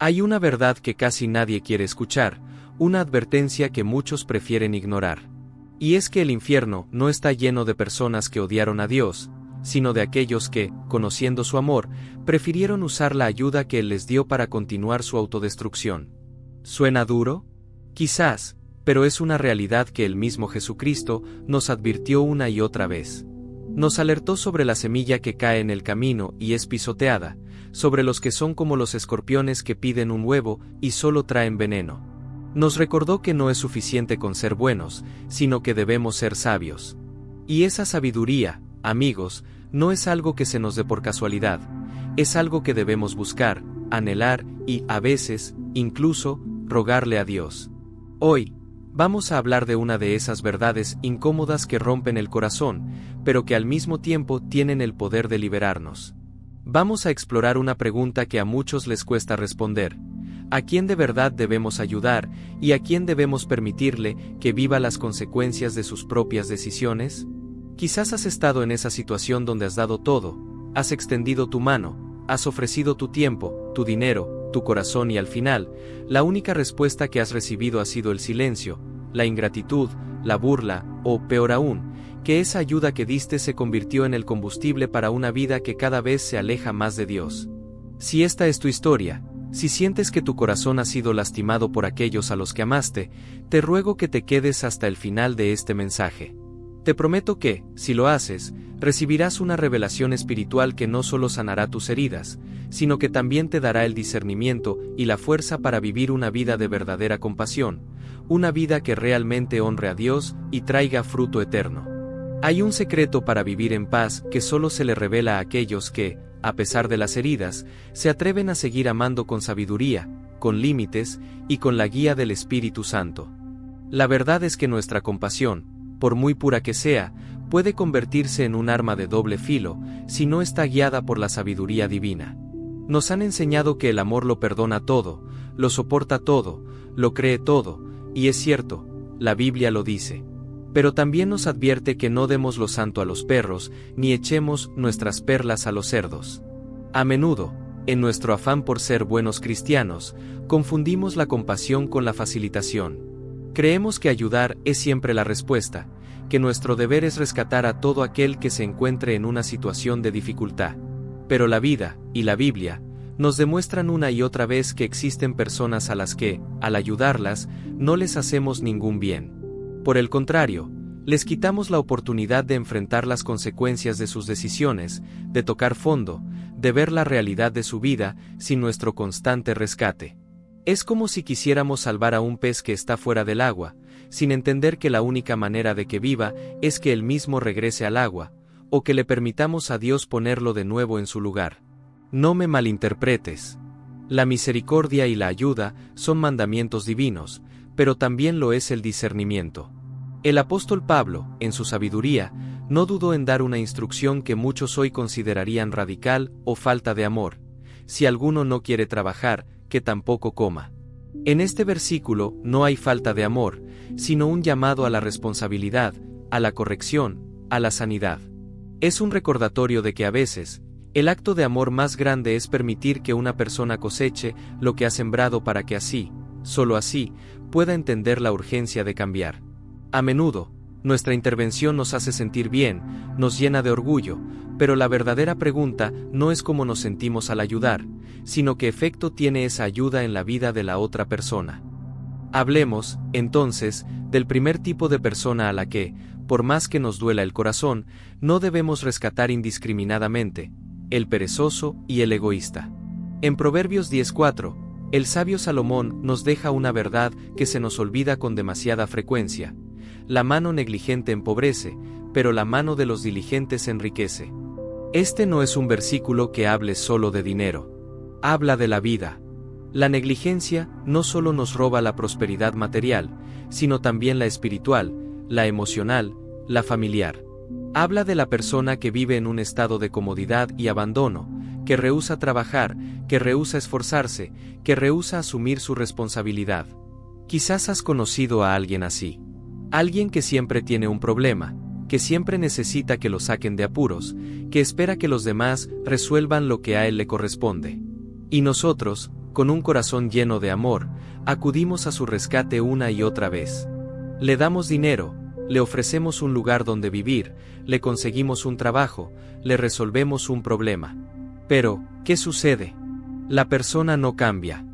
Hay una verdad que casi nadie quiere escuchar, una advertencia que muchos prefieren ignorar. Y es que el infierno no está lleno de personas que odiaron a Dios, sino de aquellos que, conociendo su amor, prefirieron usar la ayuda que Él les dio para continuar su autodestrucción. ¿Suena duro? Quizás, pero es una realidad que el mismo Jesucristo nos advirtió una y otra vez. Nos alertó sobre la semilla que cae en el camino y es pisoteada, sobre los que son como los escorpiones que piden un huevo y solo traen veneno. Nos recordó que no es suficiente con ser buenos, sino que debemos ser sabios. Y esa sabiduría, amigos, no es algo que se nos dé por casualidad, es algo que debemos buscar, anhelar y, a veces, incluso, rogarle a Dios. Hoy, vamos a hablar de una de esas verdades incómodas que rompen el corazón, pero que al mismo tiempo tienen el poder de liberarnos. Vamos a explorar una pregunta que a muchos les cuesta responder. ¿A quién de verdad debemos ayudar y a quién debemos permitirle que viva las consecuencias de sus propias decisiones? Quizás has estado en esa situación donde has dado todo, has extendido tu mano, has ofrecido tu tiempo, tu dinero, tu corazón y al final, la única respuesta que has recibido ha sido el silencio, la ingratitud, la burla, o peor aún, que esa ayuda que diste se convirtió en el combustible para una vida que cada vez se aleja más de Dios. Si esta es tu historia, si sientes que tu corazón ha sido lastimado por aquellos a los que amaste, te ruego que te quedes hasta el final de este mensaje. Te prometo que, si lo haces, recibirás una revelación espiritual que no solo sanará tus heridas, sino que también te dará el discernimiento y la fuerza para vivir una vida de verdadera compasión, una vida que realmente honre a Dios y traiga fruto eterno. Hay un secreto para vivir en paz que solo se le revela a aquellos que, a pesar de las heridas, se atreven a seguir amando con sabiduría, con límites y con la guía del Espíritu Santo. La verdad es que nuestra compasión, por muy pura que sea, puede convertirse en un arma de doble filo si no está guiada por la sabiduría divina. Nos han enseñado que el amor lo perdona todo, lo soporta todo, lo cree todo, y es cierto, la Biblia lo dice. Pero también nos advierte que no demos lo santo a los perros, ni echemos nuestras perlas a los cerdos. A menudo, en nuestro afán por ser buenos cristianos, confundimos la compasión con la facilitación. Creemos que ayudar es siempre la respuesta, que nuestro deber es rescatar a todo aquel que se encuentre en una situación de dificultad. Pero la vida, y la Biblia, nos demuestran una y otra vez que existen personas a las que, al ayudarlas, no les hacemos ningún bien. Por el contrario, les quitamos la oportunidad de enfrentar las consecuencias de sus decisiones, de tocar fondo, de ver la realidad de su vida sin nuestro constante rescate. Es como si quisiéramos salvar a un pez que está fuera del agua, sin entender que la única manera de que viva es que él mismo regrese al agua, o que le permitamos a Dios ponerlo de nuevo en su lugar. No me malinterpretes. La misericordia y la ayuda son mandamientos divinos, pero también lo es el discernimiento. El apóstol Pablo, en su sabiduría, no dudó en dar una instrucción que muchos hoy considerarían radical o falta de amor. Si alguno no quiere trabajar, que tampoco coma. En este versículo no hay falta de amor, sino un llamado a la responsabilidad, a la corrección, a la sanidad. Es un recordatorio de que a veces, el acto de amor más grande es permitir que una persona coseche lo que ha sembrado para que así, solo así, pueda entender la urgencia de cambiar. A menudo, nuestra intervención nos hace sentir bien, nos llena de orgullo, pero la verdadera pregunta no es cómo nos sentimos al ayudar, sino qué efecto tiene esa ayuda en la vida de la otra persona. Hablemos, entonces, del primer tipo de persona a la que, por más que nos duela el corazón, no debemos rescatar indiscriminadamente: el perezoso y el egoísta. En Proverbios 10:4, el sabio Salomón nos deja una verdad que se nos olvida con demasiada frecuencia: la mano negligente empobrece, pero la mano de los diligentes enriquece. Este no es un versículo que hable solo de dinero. Habla de la vida. La negligencia no solo nos roba la prosperidad material, sino también la espiritual, la emocional, la familiar. Habla de la persona que vive en un estado de comodidad y abandono, que rehúsa trabajar, que rehúsa esforzarse, que rehúsa asumir su responsabilidad. Quizás has conocido a alguien así. Alguien que siempre tiene un problema, que siempre necesita que lo saquen de apuros, que espera que los demás resuelvan lo que a él le corresponde. Y nosotros, con un corazón lleno de amor, acudimos a su rescate una y otra vez. Le damos dinero, le ofrecemos un lugar donde vivir, le conseguimos un trabajo, le resolvemos un problema. Pero, ¿qué sucede? La persona no cambia.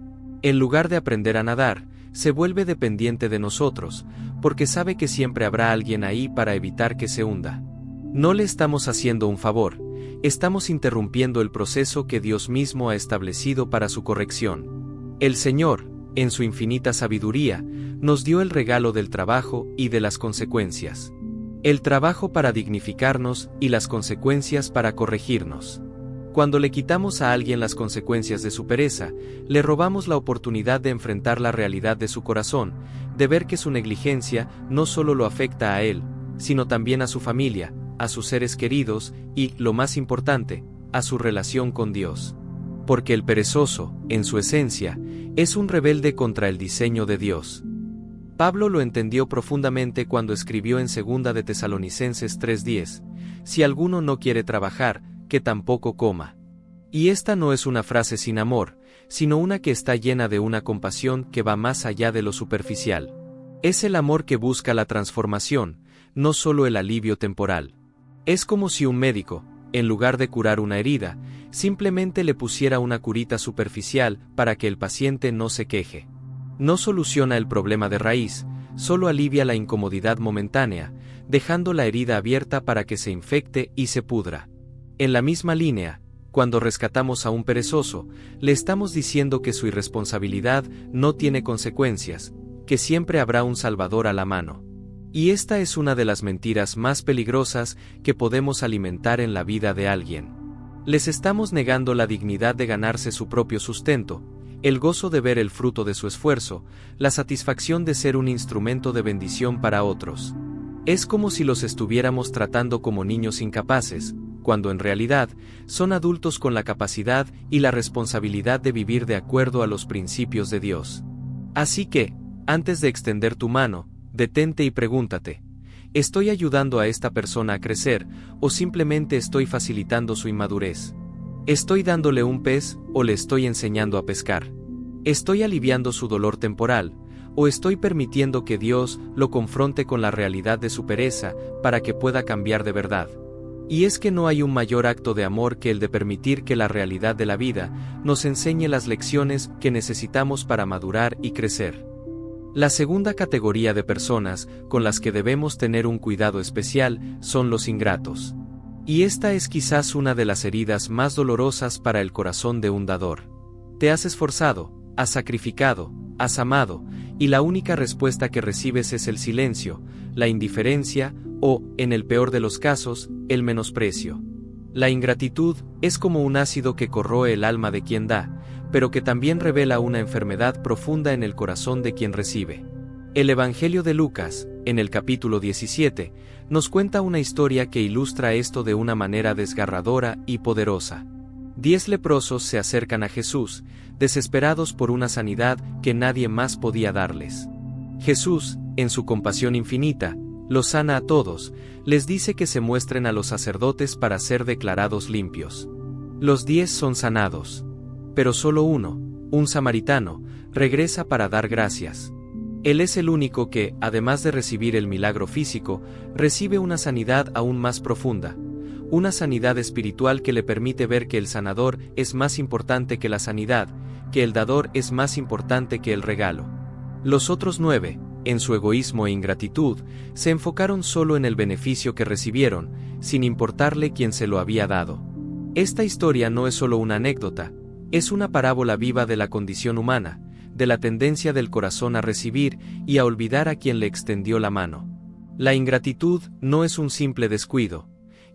En lugar de aprender a nadar, se vuelve dependiente de nosotros, porque sabe que siempre habrá alguien ahí para evitar que se hunda. No le estamos haciendo un favor, estamos interrumpiendo el proceso que Dios mismo ha establecido para su corrección. El Señor, en su infinita sabiduría, nos dio el regalo del trabajo y de las consecuencias. El trabajo para dignificarnos y las consecuencias para corregirnos. Cuando le quitamos a alguien las consecuencias de su pereza, le robamos la oportunidad de enfrentar la realidad de su corazón, de ver que su negligencia no solo lo afecta a él, sino también a su familia, a sus seres queridos y, lo más importante, a su relación con Dios. Porque el perezoso, en su esencia, es un rebelde contra el diseño de Dios. Pablo lo entendió profundamente cuando escribió en 2 de Tesalonicenses 3:10, si alguno no quiere trabajar, que tampoco coma. Y esta no es una frase sin amor, sino una que está llena de una compasión que va más allá de lo superficial. Es el amor que busca la transformación, no solo el alivio temporal. Es como si un médico, en lugar de curar una herida, simplemente le pusiera una curita superficial para que el paciente no se queje. No soluciona el problema de raíz, solo alivia la incomodidad momentánea, dejando la herida abierta para que se infecte y se pudra. En la misma línea, cuando rescatamos a un perezoso, le estamos diciendo que su irresponsabilidad no tiene consecuencias, que siempre habrá un salvador a la mano. Y esta es una de las mentiras más peligrosas que podemos alimentar en la vida de alguien. Les estamos negando la dignidad de ganarse su propio sustento, el gozo de ver el fruto de su esfuerzo, la satisfacción de ser un instrumento de bendición para otros. Es como si los estuviéramos tratando como niños incapaces, cuando en realidad son adultos con la capacidad y la responsabilidad de vivir de acuerdo a los principios de Dios. Así que, antes de extender tu mano, detente y pregúntate, ¿estoy ayudando a esta persona a crecer o simplemente estoy facilitando su inmadurez? ¿Estoy dándole un pez o le estoy enseñando a pescar? ¿Estoy aliviando su dolor temporal o estoy permitiendo que Dios lo confronte con la realidad de su pereza para que pueda cambiar de verdad? Y es que no hay un mayor acto de amor que el de permitir que la realidad de la vida nos enseñe las lecciones que necesitamos para madurar y crecer. La segunda categoría de personas con las que debemos tener un cuidado especial son los ingratos. Y esta es quizás una de las heridas más dolorosas para el corazón de un dador. Te has esforzado, has sacrificado, has amado, y la única respuesta que recibes es el silencio, la indiferencia o, en el peor de los casos, el menosprecio. La ingratitud es como un ácido que corroe el alma de quien da, pero que también revela una enfermedad profunda en el corazón de quien recibe. El Evangelio de Lucas, en el capítulo 17, nos cuenta una historia que ilustra esto de una manera desgarradora y poderosa. 10 leprosos se acercan a Jesús, desesperados por una sanidad que nadie más podía darles. Jesús, en su compasión infinita, los sana a todos, les dice que se muestren a los sacerdotes para ser declarados limpios. Los 10 son sanados. Pero solo uno, un samaritano, regresa para dar gracias. Él es el único que, además de recibir el milagro físico, recibe una sanidad aún más profunda. Una sanidad espiritual que le permite ver que el sanador es más importante que la sanidad, que el dador es más importante que el regalo. Los otros 9, en su egoísmo e ingratitud, se enfocaron solo en el beneficio que recibieron, sin importarle quién se lo había dado. Esta historia no es solo una anécdota, es una parábola viva de la condición humana, de la tendencia del corazón a recibir y a olvidar a quien le extendió la mano. La ingratitud no es un simple descuido,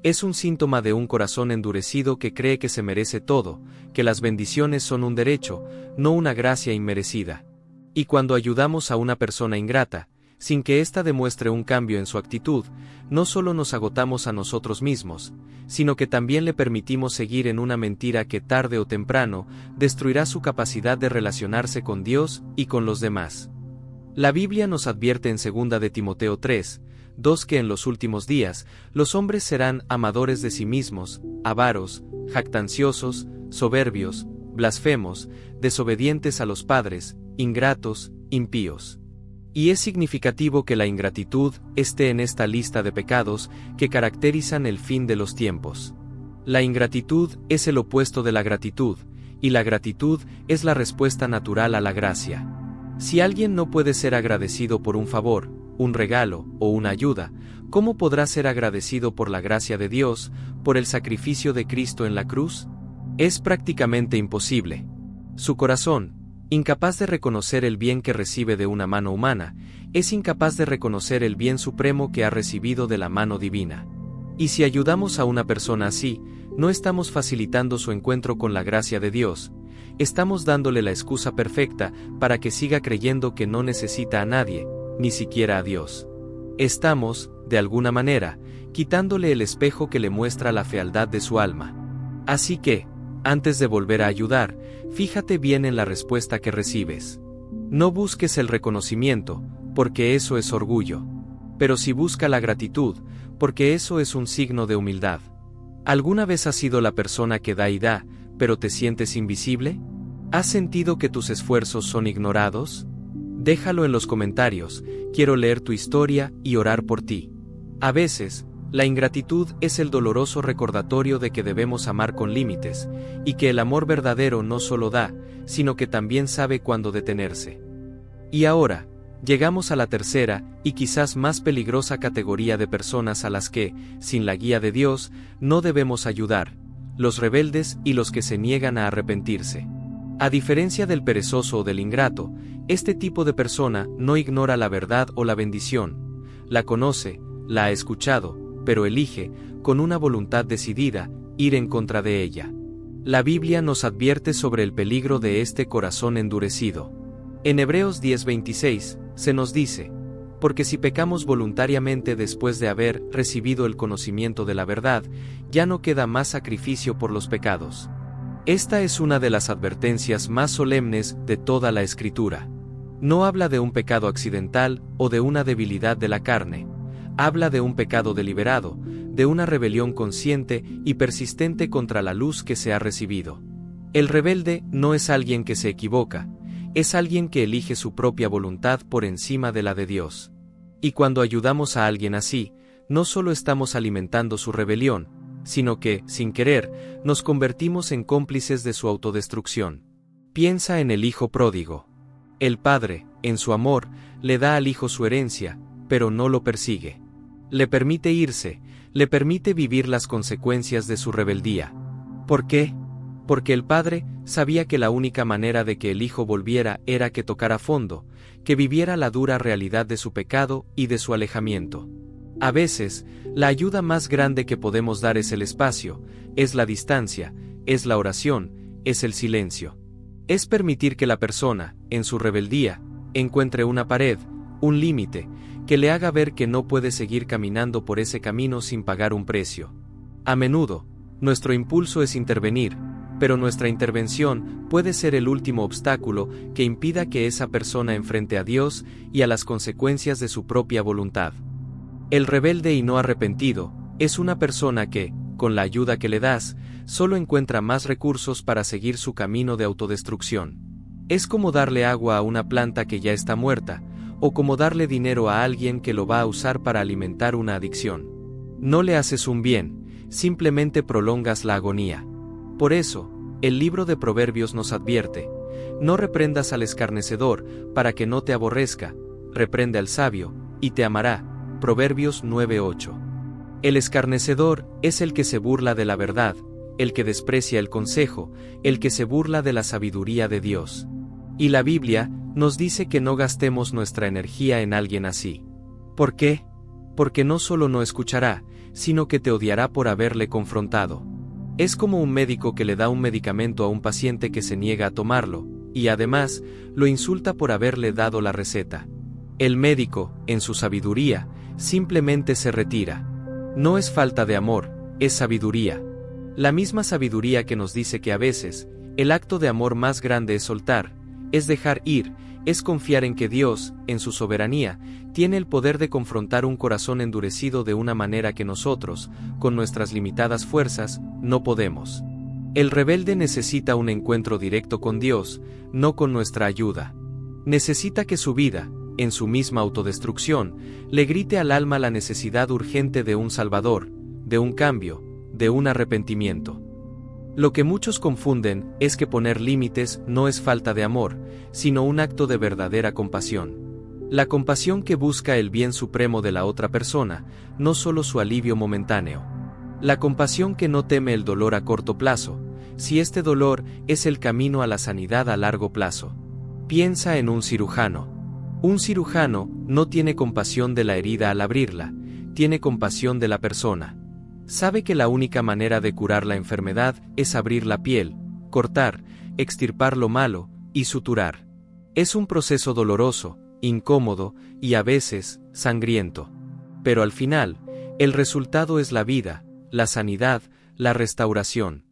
es un síntoma de un corazón endurecido que cree que se merece todo, que las bendiciones son un derecho, no una gracia inmerecida. Y cuando ayudamos a una persona ingrata, sin que ésta demuestre un cambio en su actitud, no solo nos agotamos a nosotros mismos, sino que también le permitimos seguir en una mentira que tarde o temprano destruirá su capacidad de relacionarse con Dios y con los demás. La Biblia nos advierte en 2 de Timoteo 3:2 que en los últimos días, los hombres serán amadores de sí mismos, avaros, jactanciosos, soberbios, blasfemos, desobedientes a los padres, ingratos, impíos. Y es significativo que la ingratitud esté en esta lista de pecados que caracterizan el fin de los tiempos. La ingratitud es el opuesto de la gratitud, y la gratitud es la respuesta natural a la gracia. Si alguien no puede ser agradecido por un favor, un regalo o una ayuda, ¿cómo podrá ser agradecido por la gracia de Dios, por el sacrificio de Cristo en la cruz? Es prácticamente imposible. Su corazón, incapaz de reconocer el bien que recibe de una mano humana, es incapaz de reconocer el bien supremo que ha recibido de la mano divina. Y si ayudamos a una persona así, no estamos facilitando su encuentro con la gracia de Dios, estamos dándole la excusa perfecta para que siga creyendo que no necesita a nadie, ni siquiera a Dios. Estamos, de alguna manera, quitándole el espejo que le muestra la fealdad de su alma. Así que, antes de volver a ayudar, fíjate bien en la respuesta que recibes. No busques el reconocimiento, porque eso es orgullo. Pero sí busca la gratitud, porque eso es un signo de humildad. ¿Alguna vez has sido la persona que da y da, pero te sientes invisible? ¿Has sentido que tus esfuerzos son ignorados? Déjalo en los comentarios, quiero leer tu historia y orar por ti. A veces, la ingratitud es el doloroso recordatorio de que debemos amar con límites, y que el amor verdadero no solo da, sino que también sabe cuándo detenerse. Y ahora, llegamos a la tercera, y quizás más peligrosa categoría de personas a las que, sin la guía de Dios, no debemos ayudar: los rebeldes y los que se niegan a arrepentirse. A diferencia del perezoso o del ingrato, este tipo de persona no ignora la verdad o la bendición, la conoce, la ha escuchado, pero elige, con una voluntad decidida, ir en contra de ella. La Biblia nos advierte sobre el peligro de este corazón endurecido. En Hebreos 10:26, se nos dice: porque si pecamos voluntariamente después de haber recibido el conocimiento de la verdad, ya no queda más sacrificio por los pecados. Esta es una de las advertencias más solemnes de toda la Escritura. No habla de un pecado accidental o de una debilidad de la carne. Habla de un pecado deliberado, de una rebelión consciente y persistente contra la luz que se ha recibido. El rebelde no es alguien que se equivoca, es alguien que elige su propia voluntad por encima de la de Dios. Y cuando ayudamos a alguien así, no solo estamos alimentando su rebelión, sino que, sin querer, nos convertimos en cómplices de su autodestrucción. Piensa en el hijo pródigo. El padre, en su amor, le da al hijo su herencia, pero no lo persigue. Le permite irse, le permite vivir las consecuencias de su rebeldía. ¿Por qué? Porque el padre sabía que la única manera de que el hijo volviera era que tocara fondo, que viviera la dura realidad de su pecado y de su alejamiento. A veces, la ayuda más grande que podemos dar es el espacio, es la distancia, es la oración, es el silencio. Es permitir que la persona, en su rebeldía, encuentre una pared, un límite, que le haga ver que no puede seguir caminando por ese camino sin pagar un precio. A menudo, nuestro impulso es intervenir, pero nuestra intervención puede ser el último obstáculo que impida que esa persona enfrente a Dios y a las consecuencias de su propia voluntad. El rebelde y no arrepentido es una persona que, con la ayuda que le das, solo encuentra más recursos para seguir su camino de autodestrucción. Es como darle agua a una planta que ya está muerta, o como darle dinero a alguien que lo va a usar para alimentar una adicción. No le haces un bien, simplemente prolongas la agonía. Por eso, el libro de Proverbios nos advierte: no reprendas al escarnecedor, para que no te aborrezca, reprende al sabio, y te amará. Proverbios 9:8. El escarnecedor es el que se burla de la verdad, el que desprecia el consejo, el que se burla de la sabiduría de Dios. Y la Biblia nos dice que no gastemos nuestra energía en alguien así. ¿Por qué? Porque no solo no escuchará, sino que te odiará por haberle confrontado. Es como un médico que le da un medicamento a un paciente que se niega a tomarlo, y además, lo insulta por haberle dado la receta. El médico, en su sabiduría, simplemente se retira. No es falta de amor, es sabiduría. La misma sabiduría que nos dice que a veces, el acto de amor más grande es soltar, es dejar ir, es confiar en que Dios, en su soberanía, tiene el poder de confrontar un corazón endurecido de una manera que nosotros, con nuestras limitadas fuerzas, no podemos. El rebelde necesita un encuentro directo con Dios, no con nuestra ayuda. Necesita que su vida, en su misma autodestrucción, le grite al alma la necesidad urgente de un Salvador, de un cambio, de un arrepentimiento. Lo que muchos confunden es que poner límites no es falta de amor, sino un acto de verdadera compasión. La compasión que busca el bien supremo de la otra persona, no solo su alivio momentáneo. La compasión que no teme el dolor a corto plazo, si este dolor es el camino a la sanidad a largo plazo. Piensa en un cirujano. Un cirujano no tiene compasión de la herida al abrirla, tiene compasión de la persona. Sabe que la única manera de curar la enfermedad es abrir la piel, cortar, extirpar lo malo y suturar. Es un proceso doloroso, incómodo y a veces sangriento. Pero al final, el resultado es la vida, la sanidad, la restauración.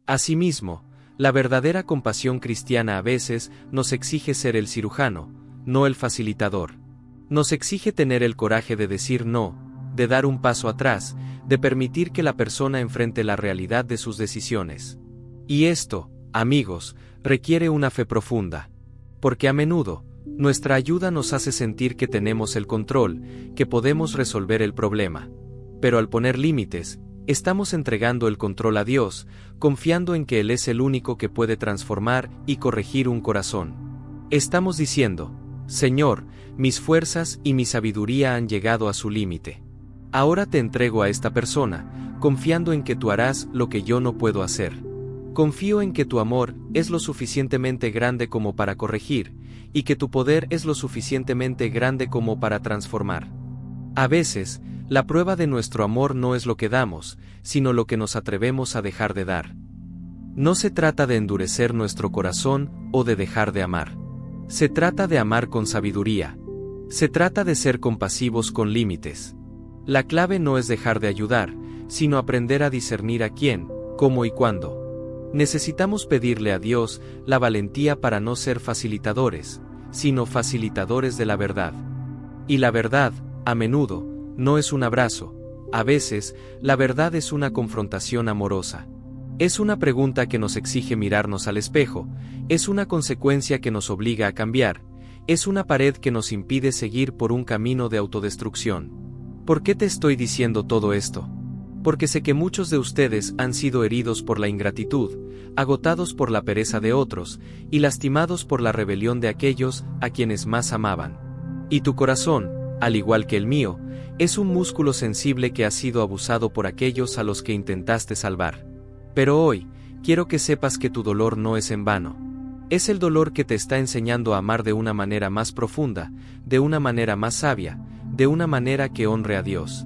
Asimismo, la verdadera compasión cristiana a veces nos exige ser el cirujano, no el facilitador. Nos exige tener el coraje de decir no, de dar un paso atrás, de permitir que la persona enfrente la realidad de sus decisiones. Y esto, amigos, requiere una fe profunda. Porque a menudo, nuestra ayuda nos hace sentir que tenemos el control, que podemos resolver el problema. Pero al poner límites, estamos entregando el control a Dios, confiando en que Él es el único que puede transformar y corregir un corazón. Estamos diciendo, Señor, mis fuerzas y mi sabiduría han llegado a su límite. Ahora te entrego a esta persona, confiando en que tú harás lo que yo no puedo hacer. Confío en que tu amor es lo suficientemente grande como para corregir, y que tu poder es lo suficientemente grande como para transformar. A veces, la prueba de nuestro amor no es lo que damos, sino lo que nos atrevemos a dejar de dar. No se trata de endurecer nuestro corazón o de dejar de amar. Se trata de amar con sabiduría. Se trata de ser compasivos con límites. La clave no es dejar de ayudar, sino aprender a discernir a quién, cómo y cuándo. Necesitamos pedirle a Dios la valentía para no ser facilitadores, sino facilitadores de la verdad. Y la verdad, a menudo, no es un abrazo. A veces, la verdad es una confrontación amorosa. Es una pregunta que nos exige mirarnos al espejo, es una consecuencia que nos obliga a cambiar, es una pared que nos impide seguir por un camino de autodestrucción. ¿Por qué te estoy diciendo todo esto? Porque sé que muchos de ustedes han sido heridos por la ingratitud, agotados por la pereza de otros, y lastimados por la rebelión de aquellos a quienes más amaban. Y tu corazón, al igual que el mío, es un músculo sensible que ha sido abusado por aquellos a los que intentaste salvar. Pero hoy, quiero que sepas que tu dolor no es en vano. Es el dolor que te está enseñando a amar de una manera más profunda, de una manera más sabia, de una manera que honre a Dios.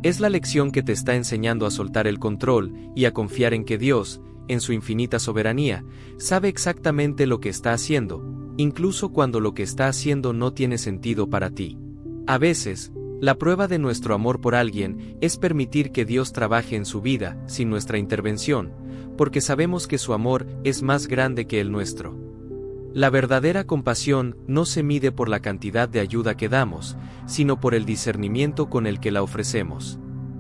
Es la lección que te está enseñando a soltar el control y a confiar en que Dios, en su infinita soberanía, sabe exactamente lo que está haciendo, incluso cuando lo que está haciendo no tiene sentido para ti. A veces, la prueba de nuestro amor por alguien es permitir que Dios trabaje en su vida sin nuestra intervención, porque sabemos que su amor es más grande que el nuestro. La verdadera compasión no se mide por la cantidad de ayuda que damos, sino por el discernimiento con el que la ofrecemos.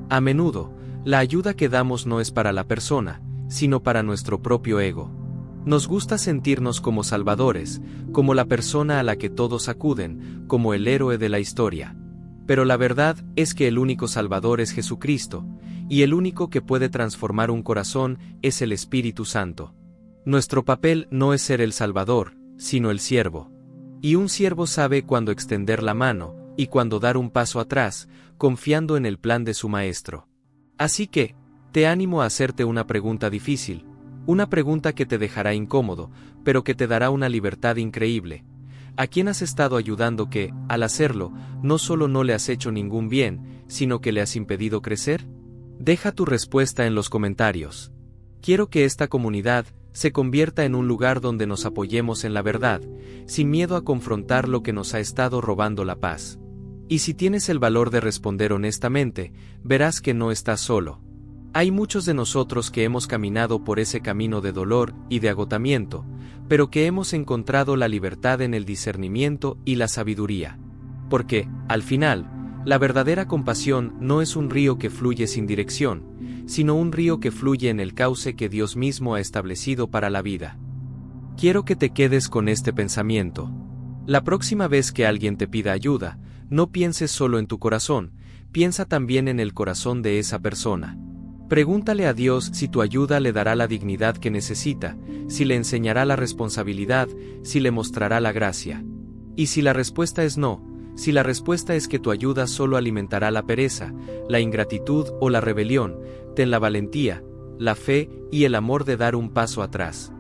A menudo, la ayuda que damos no es para la persona, sino para nuestro propio ego. Nos gusta sentirnos como salvadores, como la persona a la que todos acuden, como el héroe de la historia. Pero la verdad es que el único Salvador es Jesucristo, y el único que puede transformar un corazón es el Espíritu Santo. Nuestro papel no es ser el Salvador, sino el siervo. Y un siervo sabe cuándo extender la mano, y cuándo dar un paso atrás, confiando en el plan de su maestro. Así que, te animo a hacerte una pregunta difícil, una pregunta que te dejará incómodo, pero que te dará una libertad increíble. ¿A quién has estado ayudando que, al hacerlo, no solo no le has hecho ningún bien, sino que le has impedido crecer? Deja tu respuesta en los comentarios. Quiero que esta comunidad se convierta en un lugar donde nos apoyemos en la verdad, sin miedo a confrontar lo que nos ha estado robando la paz. Y si tienes el valor de responder honestamente, verás que no estás solo. Hay muchos de nosotros que hemos caminado por ese camino de dolor y de agotamiento, pero que hemos encontrado la libertad en el discernimiento y la sabiduría. Porque, al final, la verdadera compasión no es un río que fluye sin dirección, sino un río que fluye en el cauce que Dios mismo ha establecido para la vida. Quiero que te quedes con este pensamiento. La próxima vez que alguien te pida ayuda, no pienses solo en tu corazón, piensa también en el corazón de esa persona. Pregúntale a Dios si tu ayuda le dará la dignidad que necesita, si le enseñará la responsabilidad, si le mostrará la gracia. Y si la respuesta es no, si la respuesta es que tu ayuda solo alimentará la pereza, la ingratitud o la rebelión, ten la valentía, la fe y el amor de dar un paso atrás.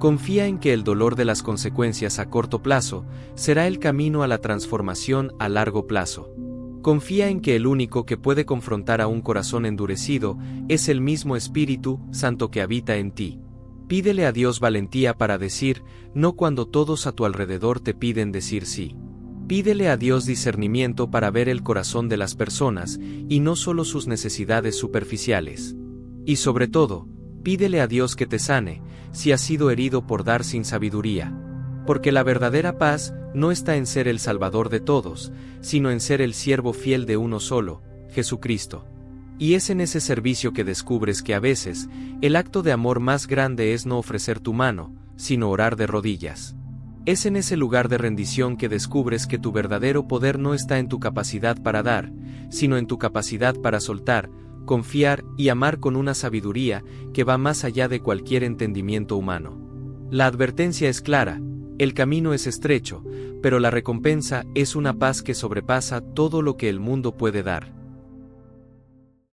Confía en que el dolor de las consecuencias a corto plazo será el camino a la transformación a largo plazo. Confía en que el único que puede confrontar a un corazón endurecido es el mismo Espíritu Santo que habita en ti. Pídele a Dios valentía para decir no cuando todos a tu alrededor te piden decir sí. Pídele a Dios discernimiento para ver el corazón de las personas y no solo sus necesidades superficiales. Y sobre todo, pídele a Dios que te sane si has sido herido por dar sin sabiduría. Porque la verdadera paz no está en ser el Salvador de todos, sino en ser el siervo fiel de uno solo, Jesucristo. Y es en ese servicio que descubres que a veces, el acto de amor más grande es no ofrecer tu mano, sino orar de rodillas. Es en ese lugar de rendición que descubres que tu verdadero poder no está en tu capacidad para dar, sino en tu capacidad para soltar, confiar y amar con una sabiduría que va más allá de cualquier entendimiento humano. La advertencia es clara. El camino es estrecho, pero la recompensa es una paz que sobrepasa todo lo que el mundo puede dar.